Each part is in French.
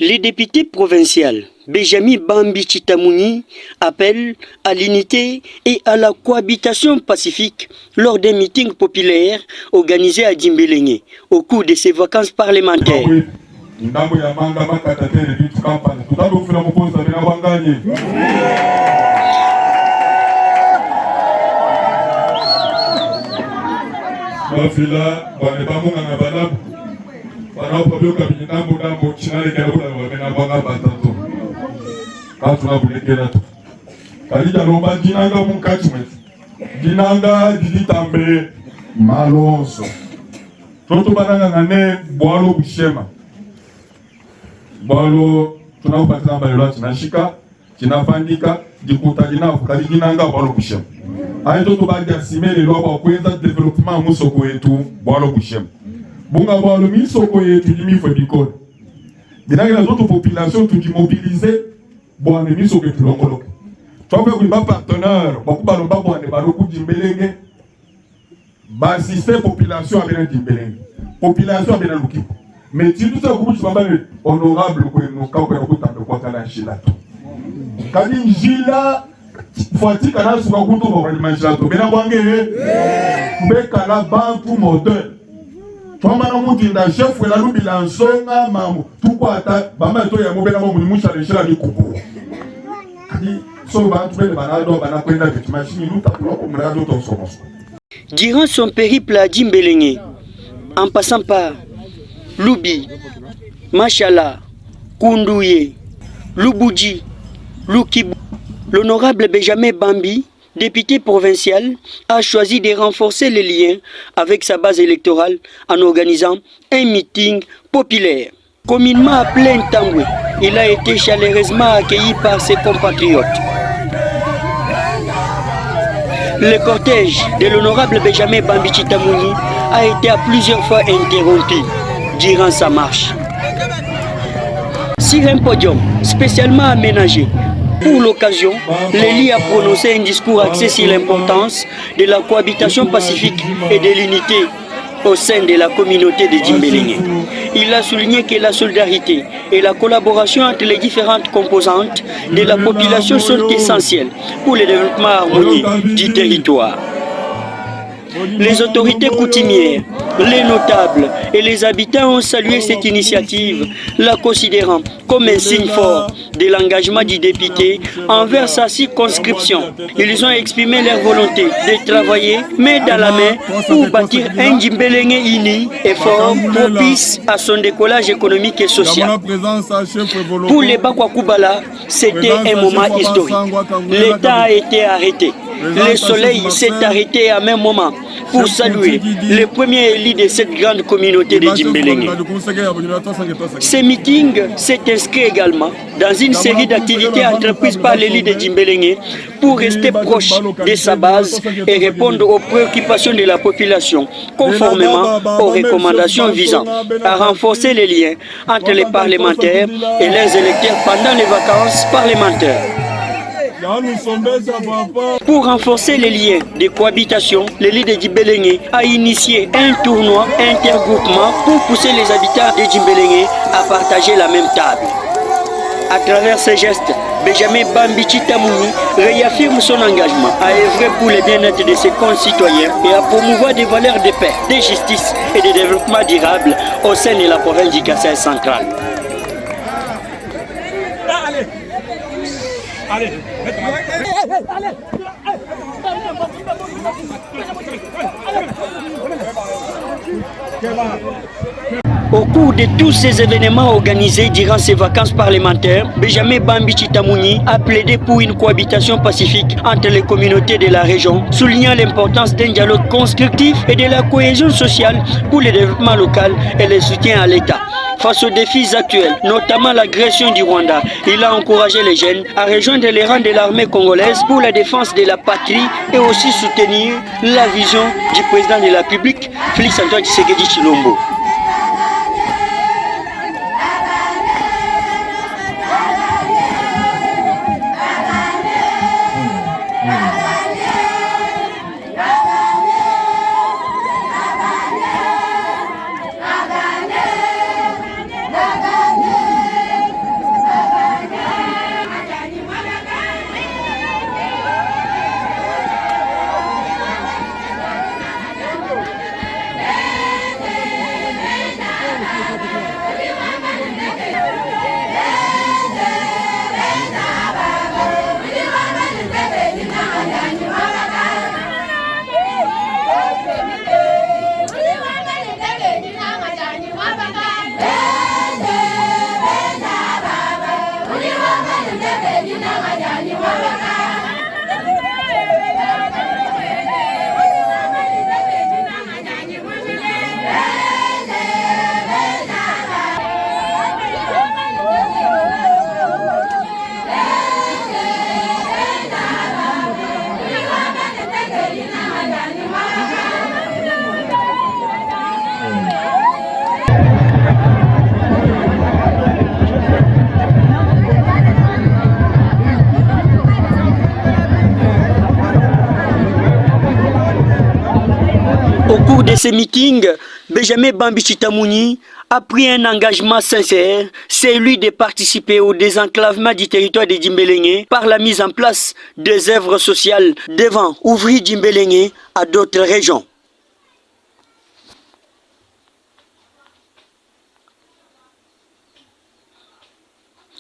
Les députés provinciaux Benjamin Bambi Chitamouni appellent à l'unité et à la cohabitation pacifique lors des meetings populaires organisés à Dimbélengé au cours de ses vacances parlementaires. Malonso toto bananga ngane boalo bushema boalo tunapata balelo tunashika kinafandika dikuta dina ukali dinanga boalo bushema ayo toto badia simele lo ba kwenda development musoko yetu boalo bushema bunga boalo misoko yetu limi fo bikolo dinanga toto population tu mobiliser boane misoko yetu longolo tope ku ba partenaire bakubalo ba boane balo ku Dimbélengé ba système population abena Dimbélengé population abena lukipo mais tu tout ça comme tu vas honorable ko no ka ko tambe ko kala shila kali njila fati kana suka kuto ko manjila to bena bwange be kala bantu moteur toma na mutinda chef la lubila nsonga mamu tuko ata bamba to ya mobena mo mulimusha de shila ni kupu kali so bantu be banado banakwenda bitumashini luta ko mrado to somoso. Durant son périple à Dimbélengé, en passant par Loubi, Machala, Koundouye, Louboudji, Loukibou, l'honorable Benjamin Bambi, député provincial, a choisi de renforcer les liens avec sa base électorale en organisant un meeting populaire. Communément appelé Ntambwe, il a été chaleureusement accueilli par ses compatriotes. Le cortège de l'honorable Benjamin Bambi Chitamouni a été à plusieurs fois interrompu durant sa marche. Sur un podium spécialement aménagé pour l'occasion, Léli a prononcé un discours axé sur l'importance de la cohabitation pacifique et de l'unité au sein de la communauté de Dimbélengé. Il a souligné que la solidarité et la collaboration entre les différentes composantes de la population sont essentielles pour le développement harmonieux du territoire. Les autorités coutumières, les notables et les habitants ont salué cette initiative, la considérant comme un signe fort de l'engagement du député envers sa circonscription. Ils ont exprimé leur volonté de travailler main dans la main pour bâtir un Dimbélengé uni et fort propice à son décollage économique et social. Pour les Bakwakoubala, c'était un moment historique. L'État a été arrêté. Le soleil s'est arrêté à un même moment pour saluer le premier élu de cette grande communauté de Dimbélengé. Ce meeting s'est inscrit également dans une série d'activités entreprises par l'élu de Dimbélengé pour rester proche de sa base et répondre aux préoccupations de la population, conformément aux recommandations visant à renforcer les liens entre les parlementaires et leurs électeurs pendant les vacances parlementaires. Pour renforcer les liens de cohabitation, l'élite de Dimbélengé a initié un tournoi intergroupement pour pousser les habitants de Dimbélengé à partager la même table. À travers ces gestes, Benjamin Bambi Chitamouni réaffirme son engagement à œuvrer pour le bien-être de ses concitoyens et à promouvoir des valeurs de paix, de justice et de développement durable au sein de la province du Kasaï central. Allez. Au cours de tous ces événements organisés durant ces vacances parlementaires, Benjamin Bambi Chitamouni a plaidé pour une cohabitation pacifique entre les communautés de la région, soulignant l'importance d'un dialogue constructif et de la cohésion sociale pour le développement local et le soutien à l'État. Face aux défis actuels, notamment l'agression du Rwanda, il a encouragé les jeunes à rejoindre les rangs de l'armée congolaise pour la défense de la patrie et aussi soutenir la vision du président de la République, Félix Antoine Tshisekedi Tshilombo. cours de ces meetings, Benjamin Bambi Chitamouni a pris un engagement sincère, celui de participer au désenclavement du territoire de Dimbélengé par la mise en place des œuvres sociales devant ouvrir Dimbélengé à d'autres régions.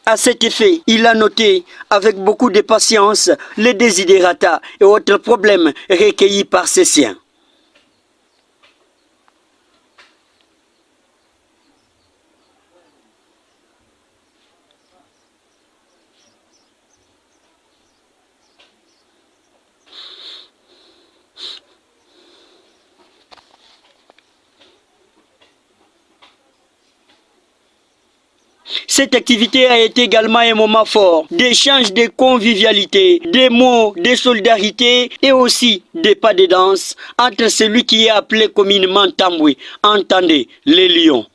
À cet effet, il a noté avec beaucoup de patience les désidérata et autres problèmes recueillis par ses siens. Cette activité a été également un moment fort d'échange de convivialité, des mots de solidarité et aussi des pas de danse entre celui qui est appelé communément Tamboué, entendez, les lions.